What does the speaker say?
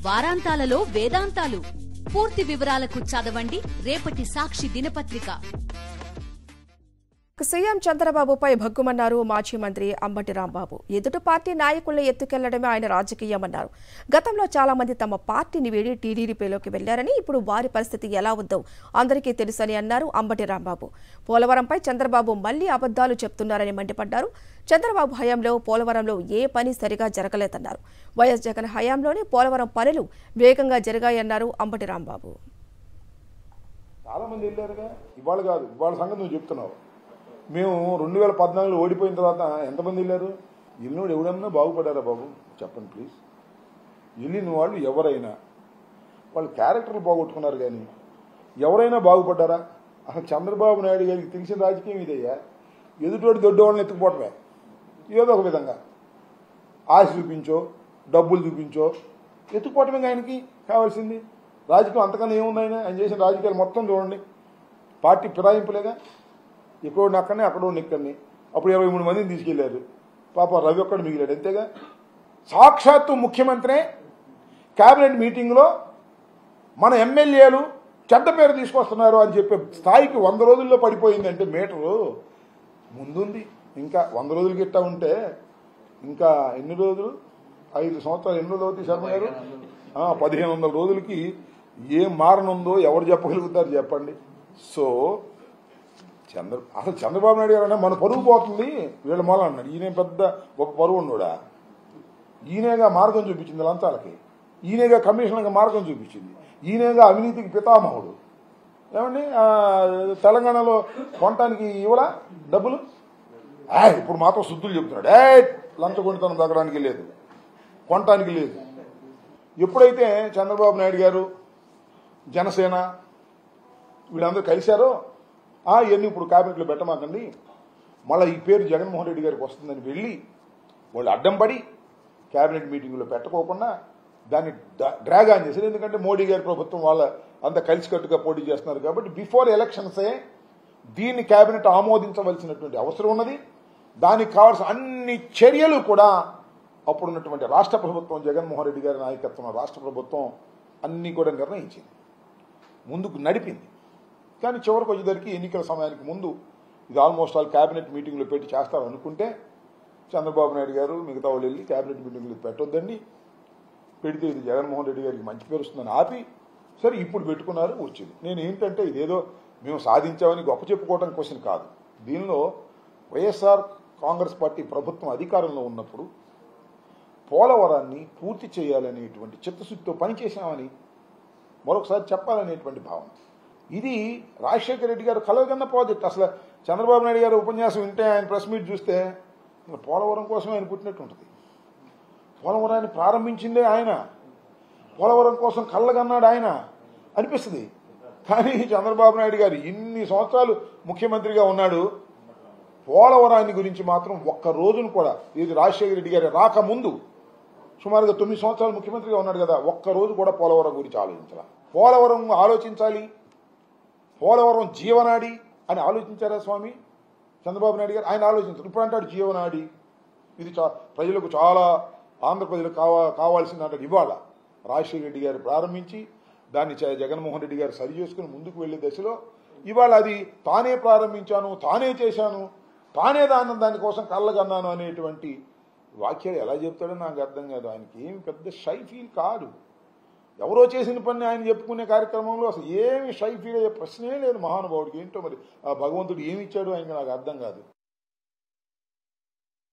వారాంతాలలో వేదాంతాలు. పూర్తి వివరాలకు చదవండి రేపటి సాక్షి దినపత్రిక. సీఎం చంద్రబాబుపై భగ్గుమన్నారు మాజీ మంత్రి అంబటి రాంబాబు. ఎదుటి పార్టీ నాయకులను ఎత్తుకెళ్లడమే ఆయన రాజకీయమన్నారు. గతంలో చాలా మంది తమ పార్టీని వీడి టీడీపీలోకి వెళ్లారని, ఇప్పుడు వారి పరిస్థితి ఎలా ఉందో అందరికీ తెలుసని అన్నారు అంబటి రాంబాబు. పోలవరంపై చంద్రబాబు మళ్లీ అబద్దాలు చెప్తున్నారని మండిపడ్డారు. చంద్రబాబు హయాంలో పోలవరంలో ఏ పని సరిగా జరగలేదన్నారు. వైఎస్ జగన్ హయాంలోనే పోలవరం పనులు వేగంగా జరిగాయన్నారు అంబటి రాంబాబు. చాలా మంది వెళ్ళారుగా, ఇవాళ కాదు, ఇవాళ సంగతి నువ్వు చెప్తున్నావు. మేము 2014 ఓడిపోయిన తర్వాత ఎంతమంది వెళ్ళారు? వెళ్ళినోడు ఎవడన్నా బాగుపడ్డారా బాబు? చెప్పండి ప్లీజ్. వెళ్ళిన వాళ్ళు ఎవరైనా వాళ్ళ క్యారెక్టర్లు బాగొట్టుకున్నారు, కానీ ఎవరైనా బాగుపడ్డారా? అసలు చంద్రబాబు నాయుడు గారికి తెలిసిన రాజకీయం ఇదయ్యా. ఎదుటోటి దొడ్డవాళ్ళని ఎత్తుకుపోవటమే ఏదో ఒక విధంగా. ఆశ చూపించో, డబ్బులు చూపించో ఎత్తుకుపోవటమే ఆయనకి కావాల్సింది. రాజకీయం అంతకన్నా ఏముంది? ఆయన చేసిన రాజకీయాలు మొత్తం చూడండి, పార్టీ ఫిరాయింపులేగా. ఎక్కడో అక్కడనే, అక్కడో ఇక్కడిని. అప్పుడు 23 మందిని తీసుకెళ్లారు. పాప రవి ఒక్కడు మిగిలాడు, అంతేగా. సాక్షాత్తు ముఖ్యమంత్రి కేబినెట్ మీటింగ్లో మన ఎమ్మెల్యేలు చెడ్డ పేరు తీసుకొస్తున్నారు అని చెప్పే స్థాయికి 100 రోజుల్లో పడిపోయిందంటే మీటరు ముందుంది. ఇంకా 100 రోజులు గిట్టా ఉంటే ఇంకా ఎన్ని రోజులు? 5 సంవత్సరాలు ఎన్ని రోజులు అవుతాయి శర్మ గారు? 1500 రోజులకి ఏం మారనుందో ఎవరు చెప్పగలుగుతారు చెప్పండి. సో అసలు చంద్రబాబు నాయుడు గారు మన పరువు పోతుంది వీళ్ళ మూల అన్నాడు. ఈయన పెద్ద ఒక పరువు ఉన్నాడా? ఈయనేగా మార్గం చూపించింది లంచాలకి, ఈయనేగా కమిషన్గా మార్గం చూపించింది, ఈయనేగా అవినీతికి పితామహుడు. ఏమండి, తెలంగాణలో కొనటానికి ఇవ్వలా డబ్బులు? ఇప్పుడు మాత్రం శుద్ధులు చెప్తున్నాడు, లంచగొండితనం తగ్గడానికి లేదు, కొనటానికి లేదు. ఎప్పుడైతే చంద్రబాబు నాయుడు గారు, జనసేన వీళ్ళందరూ కలిశారో, ఇవన్నీ ఇప్పుడు క్యాబినెట్లో పెట్టమాకండి, మళ్ళీ ఈ పేరు జగన్మోహన్ రెడ్డి గారికి వస్తుందని వెళ్ళి వాళ్ళు అడ్డం పడి క్యాబినెట్ మీటింగ్లో పెట్టుకోకుండా దాన్ని డ్రాగ్ ఆన్ చేశారు. ఎందుకంటే మోడీ గారి ప్రభుత్వం వాళ్ళ అంతా కలిసికట్టుగా పోటీ చేస్తున్నారు కాబట్టి బిఫోర్ ఎలక్షన్సే దీన్ని క్యాబినెట్ ఆమోదించవలసినటువంటి అవసరం ఉన్నది. దానికి కావాల్సిన అన్ని చర్యలు కూడా అప్పుడున్నటువంటి రాష్ట్ర ప్రభుత్వం, జగన్మోహన్ రెడ్డి గారి నాయకత్వం రాష్ట్ర ప్రభుత్వం అన్నీ కూడా నిర్ణయించింది, ముందుకు నడిపింది. కానీ చివరికి వచ్చేసరికి ఎన్నికల సమయానికి ముందు ఇది ఆల్మోస్ట్ ఆల్ క్యాబినెట్ మీటింగ్లో పెట్టి చేస్తారనుకుంటే చంద్రబాబు నాయుడు గారు మిగతా వాళ్ళు వెళ్ళి క్యాబినెట్ మీటింగ్లో పెట్టొద్దండి, పెడితే ఇది జగన్మోహన్ రెడ్డి గారికి మంచి పేరు వస్తుందని ఆపి సరే ఇప్పుడు పెట్టుకున్నారు, వచ్చింది. నేను ఏంటంటే ఇదేదో మేము సాధించామని గొప్ప చెప్పుకోవడం క్వశ్చన్ కాదు. దీనిలో వైఎస్ఆర్ కాంగ్రెస్ పార్టీ ప్రభుత్వం అధికారంలో ఉన్నప్పుడు పోలవరాన్ని పూర్తి చేయాలనేటువంటి చిత్తశుద్ధితో పనిచేశామని మరొకసారి చెప్పాలనేటువంటి భావన. ఇది రాజశేఖర రెడ్డి గారు కలగన్న ప్రాజెక్ట్. అసలు చంద్రబాబు నాయుడు గారు ఉపన్యాసం వింటే, ఆయన ప్రెస్ మీట్ చూస్తే పోలవరం కోసం ఆయన పుట్టినట్టు ఉంటుంది. పోలవరాన్ని ప్రారంభించిందే ఆయన, పోలవరం కోసం కళ్ళగన్నాడు ఆయన అనిపిస్తుంది. కానీ చంద్రబాబు నాయుడు గారు ఇన్ని సంవత్సరాలు ముఖ్యమంత్రిగా ఉన్నాడు, పోలవరాన్ని గురించి మాత్రం ఒక్క రోజును కూడా, ఇది రాజశేఖర రెడ్డి గారి రాకముందు సుమారుగా 9 సంవత్సరాలు ముఖ్యమంత్రిగా ఉన్నాడు కదా, ఒక్కరోజు కూడా పోలవరం గురించి ఆలోచించాలి. పోలవరం ఆలోచించాలి, పోలవరం జీవనాడి అని ఆలోచించారా స్వామి చంద్రబాబు నాయుడు గారు? ఆయన ఆలోచించారు. ఇప్పుడు అంటాడు జీవనాడి, ఇది ప్రజలకు చాలా, ఆంధ్ర ప్రజలకు కావాల్సింది అంటాడు. ఇవాళ రాజశేఖర రెడ్డి గారు ప్రారంభించి దాన్ని జగన్మోహన్ రెడ్డి గారు సరి చేసుకుని ముందుకు వెళ్లే దశలో ఇవాళ అది తానే ప్రారంభించాను, తానే చేశాను, తానే దానికోసం కళ్ళగన్నాను అనేటువంటి వాక్యాలు ఎలా చెప్తాడో నాకు అర్థం కాదు. ఆయనకి ఏమి పెద్ద షై ఫీల్ కాదు. ఎవరో చేసిన పని ఆయన చెప్పుకునే కార్యక్రమంలో అసలు ఏమి షై ఫీల్ అయ్యే ప్రశ్నే లేదు మహానుభావుడికి. ఏంటో మరి ఆ భగవంతుడు ఏమి ఇచ్చాడో ఆయనకి నాకు అర్థం కాదు.